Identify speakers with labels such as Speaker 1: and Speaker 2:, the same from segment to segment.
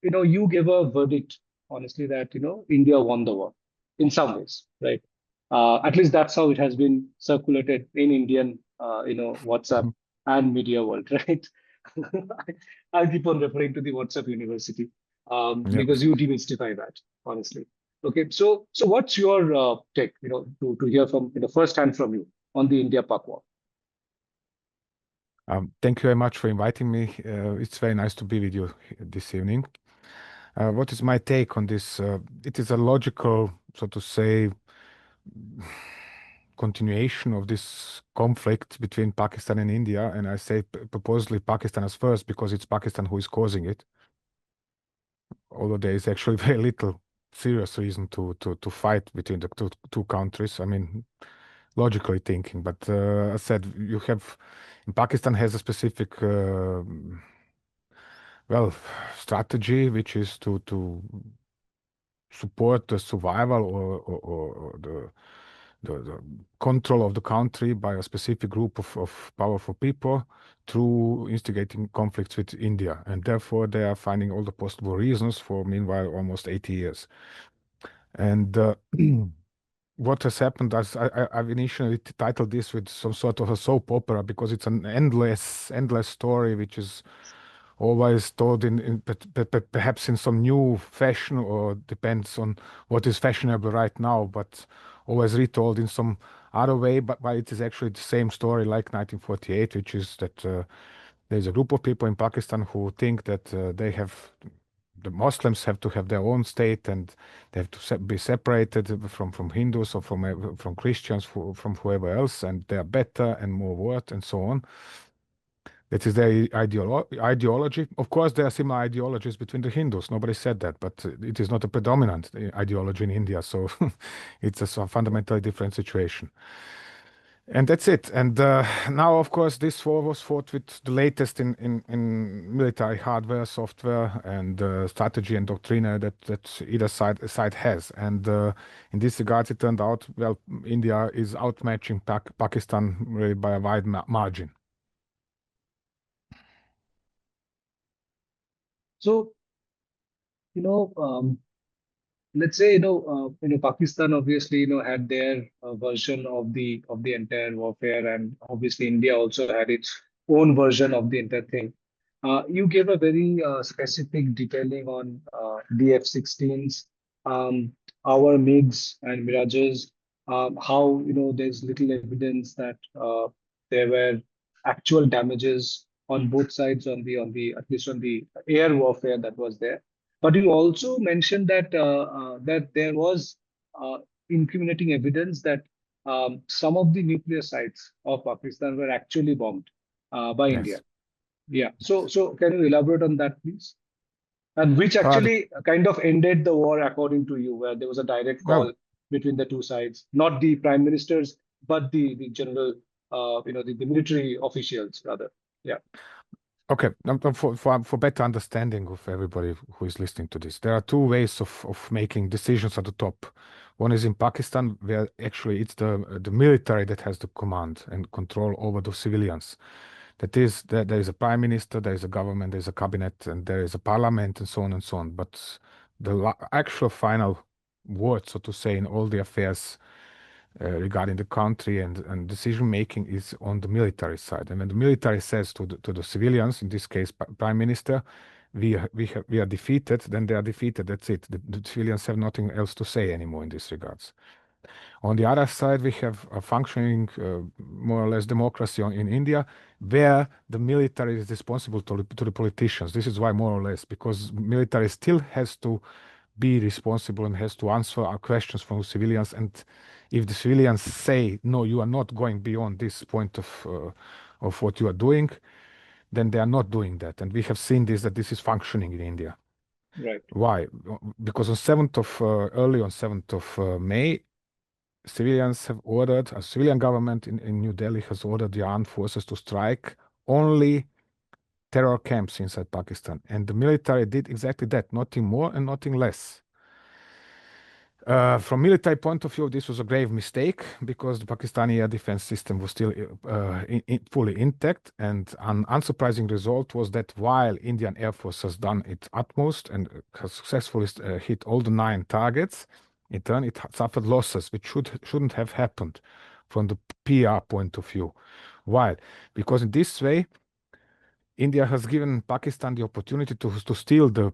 Speaker 1: you gave a verdict, honestly, that, India won the war in some ways, right? At least that's how it has been circulated in Indian, WhatsApp and media world, right? I keep on referring to the WhatsApp University,
Speaker 2: Yeah.
Speaker 1: because you demystify that, honestly. Okay, so what's your take, to hear from, firsthand from you on the India-Pak war?
Speaker 2: Thank you very much for inviting me. It's very nice to be with you this evening. What is my take on this? It is a logical, so to say, continuation of this conflict between Pakistan and India. And I say purposely Pakistan as first because it's Pakistan who is causing it. Although there is actually very little serious reason to fight between the two countries. I mean, logically thinking, but as I said, Pakistan has a specific well strategy, which is to support the survival or the control of the country by a specific group of powerful people through instigating conflicts with India. And therefore, they are finding all the possible reasons for, meanwhile, almost 80 years. And what has happened, I've initially titled this with some sort of a soap opera because it's an endless story, which is always told perhaps in some new fashion, or depends on what is fashionable right now, but always retold in some other way. But it is actually the same story like 1948, which is that there's a group of people in Pakistan who think that the Muslims have to have their own state, and they have to be separated from Hindus or from Christians, from whoever else, and they are better and more worth and so on. That is their ideology. Of course, there are similar ideologies between the Hindus. Nobody said that, but it is not a predominant ideology in India. So it's a fundamentally different situation. And that's it. And now, of course, this war was fought with the latest in military hardware, software, and strategy and doctrine that either side has. And in this regard, it turned out, well, India is outmatching Pakistan really by a wide margin.
Speaker 1: So, you know, let's say, Pakistan obviously, had their version of the entire warfare, and obviously India also had its own version of the entire thing. You gave a very specific detailing on the F-16s, our MiGs and Mirages, how, there's little evidence that there were actual damages on both sides, on the at least on the air warfare that was there. But you also mentioned that there was uh, incriminating evidence that some of the nuclear sites of Pakistan were actually bombed by India.
Speaker 2: Yes.
Speaker 1: Yeah. So can you elaborate on that, please? And which
Speaker 2: Uh,
Speaker 1: actually kind of ended the war, according to you, where there was a direct
Speaker 2: well,
Speaker 1: call between the two sides, not the prime ministers, but the general, the military officials rather. Yeah.
Speaker 2: okay, for better understanding of everybody who is listening to this, there are two ways of making decisions at the top. One is in Pakistan, where actually it's the military that has the command and control over the civilians. That is, there is a prime minister, there is a government, there is a cabinet, and there is a parliament, and so on and so on. But the actual final word, so to say, in all the affairs regarding the country and decision making is on the military side. And when the military says to the civilians, in this case, prime minister, we are defeated, then they are defeated. That's it. The civilians have nothing else to say anymore in this regards. On the other side, we have a functioning, more or less, democracy in India, where the military is responsible to the politicians. This is why, more or less, because military still has to be responsible and has to answer our questions from civilians. And if the civilians say, no, you are not going beyond this point of what you are doing, then they are not doing that. And we have seen that this is functioning in India.
Speaker 1: Right.
Speaker 2: Why? Because early on 7th of May, civilians have ordered, a civilian government in New Delhi has ordered the armed forces to strike only terror camps inside Pakistan. And the military did exactly that, nothing more and nothing less. From military point of view, this was a grave mistake because the Pakistani air defense system was still fully intact. And an unsurprising result was that while Indian Air Force has done its utmost and has successfully hit all the 9 targets, in turn it suffered losses which shouldn't have happened from the PR point of view. Why? Because in this way, India has given Pakistan the opportunity to steal the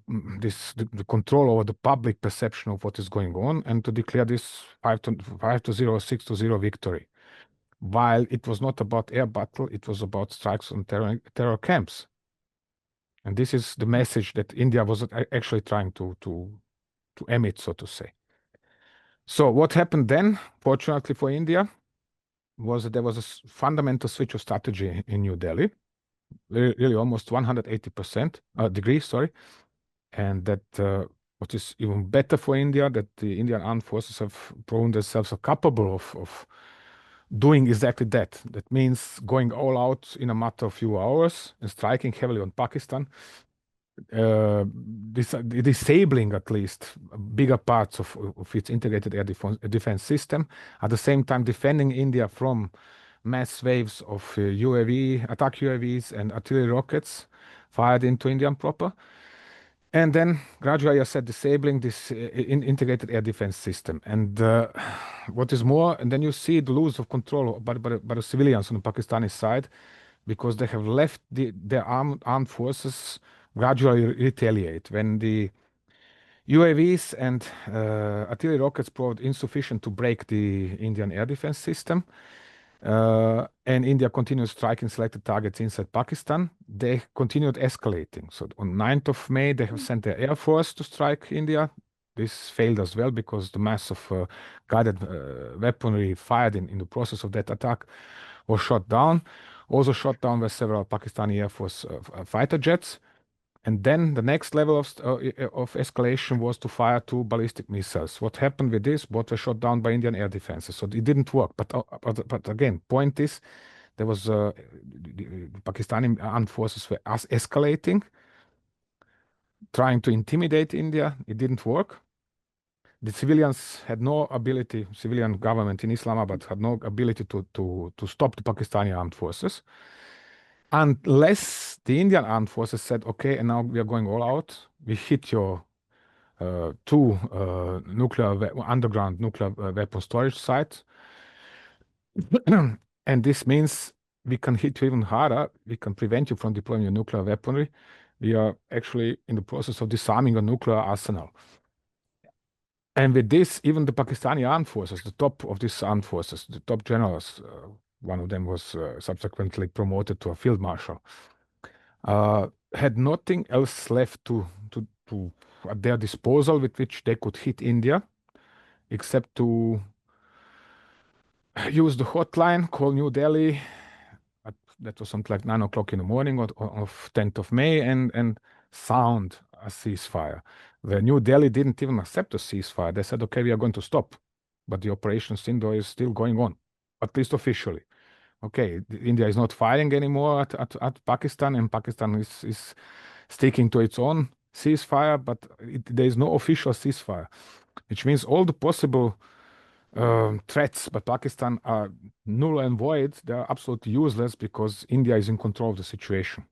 Speaker 2: control over the public perception of what is going on and to declare this 5-0, 6-0 victory. While it was not about air battle, it was about strikes on terror camps. And this is the message that India was actually trying to emit, so to say. So what happened then, fortunately for India, was that there was a fundamental switch of strategy in New Delhi, really almost 180% degrees, sorry. And that what is even better for India, that the Indian armed forces have proven themselves capable of doing exactly that. That means going all out in a matter of few hours and striking heavily on Pakistan, disabling at least bigger parts of its integrated air defense system, at the same time defending India from mass waves of attack UAVs and artillery rockets fired into India proper. And then gradually, I said, disabling this integrated air defense system. And what is more, and then you see the loss of control by the civilians on the Pakistani side, because they have left their armed forces gradually retaliate. When the UAVs and artillery rockets proved insufficient to break the Indian air defense system, and India continued striking selected targets inside Pakistan, they continued escalating. So on 9th of May, they have sent their air force to strike India. This failed as well because the mass of guided weaponry fired in the process of that attack was shot down. Also shot down were several Pakistani Air Force fighter jets. And then the next level of escalation was to fire 2 ballistic missiles. What happened with this? Both were shot down by Indian air defenses, so it didn't work. But again, point is, there was the Pakistani armed forces were escalating, trying to intimidate India. It didn't work. The civilians had no ability. Civilian government in Islamabad had no ability to stop the Pakistani armed forces. Unless the Indian armed forces said, okay, and now we are going all out, we hit your 2 underground nuclear weapon storage sites. And this means we can hit you even harder. We can prevent you from deploying your nuclear weaponry. We are actually in the process of disarming a nuclear arsenal. And with this, even the Pakistani armed forces, the top of these armed forces, the top generals, one of them was subsequently promoted to a field marshal, had nothing else left at their disposal with which they could hit India, except to use the hotline, call New Delhi. That was something like 9 o'clock in the morning of 10th of May, and sound a ceasefire. The New Delhi didn't even accept a ceasefire. They said, okay, we are going to stop, but the operation Sindhu is still going on, at least officially. Okay, India is not firing anymore at Pakistan, and Pakistan is sticking to its own ceasefire, but there is no official ceasefire, which means all the possible threats by Pakistan are null and void. They are absolutely useless because India is in control of the situation.